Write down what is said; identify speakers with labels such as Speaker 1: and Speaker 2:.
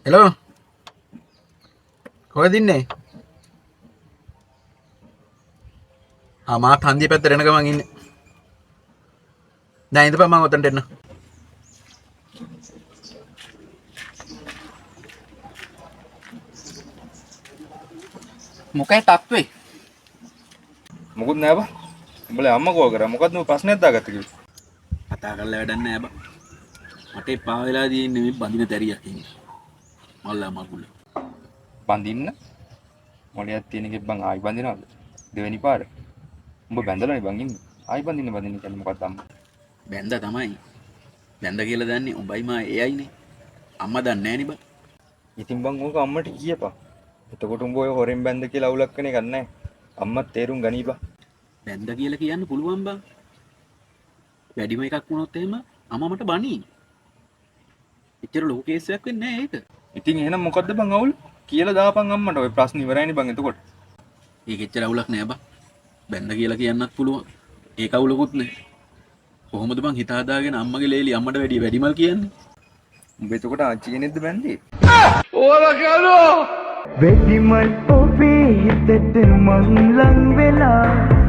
Speaker 1: Hello කොහෙද ඉන්නේ? මාත් හන්දිය පැත්තට එන ගමන් ඉන්නේ. දැන් ඉඳපන් මම ඔතනට එන්න. මොකයි තත්ත්වේ?
Speaker 2: මොකුත් නෑ බා. උඹලා අම්මා කෝ කරා මොකද්ද මේ ප්‍රශ්නයක් දාගත්තේ කිව්වේ?
Speaker 1: කතා කරලා වැඩක් නෑ බා. මට එපා වෙලා තියෙන්නේ මේ බඳින තැරියක් ඉන්නේ. මල්ලා මගුල.
Speaker 2: බඳින්න මොලයක් තියෙන එකෙක් බං ආයි බඳිනවද? දෙවෙනි පාර. උඹ බැඳලානේ බං ඉන්නේ. ආයි බඳින්න කියන්නේ මොකක්ද අම්මා?
Speaker 1: බැන්දා තමයි. බැන්ද කියලා දන්නේ උඹයි මා එයයිනේ. අම්මා දන්නේ නෑනේ බා.
Speaker 2: ඉතින් බං ඕක අම්මට කියපන්. එතකොට උඹ ඔය හොරෙන් බැඳ කියලා අවුලක් වෙන එකක් නෑ. අම්මත් තේරුම් ගනීපා.
Speaker 1: බැන්ද කියලා කියන්න පුළුවන් බං. වැඩිම එකක් වුණොත් එහෙම අම්මා මට බනී. එච්චර ලොකු කේස් එකක් වෙන්නේ නෑ ඒක.
Speaker 2: ඉතින් එහෙනම් මොකද්ද බං අවුල? කියලා දාපන් අම්මට. ඔය ප්‍රශ්න ඉවරයිනේ බං එතකොට.
Speaker 1: ඒක එච්චර අවුලක් නෑ බං. බැන්ද කියලා කියන්නත් පුළුවන්. ඒක අවුලකුත් නෑ. කොහොමද බං හිත හදාගෙන අම්මගේ ලේලි අම්මට වැඩිමල් කියන්නේ?
Speaker 2: උඹ එතකොට ආච්චි කෙනෙක්ද බැන්දේ?
Speaker 3: ඕලා කරෝ වෙඩිමල් ඔබේ හිතට මං ලං වෙලා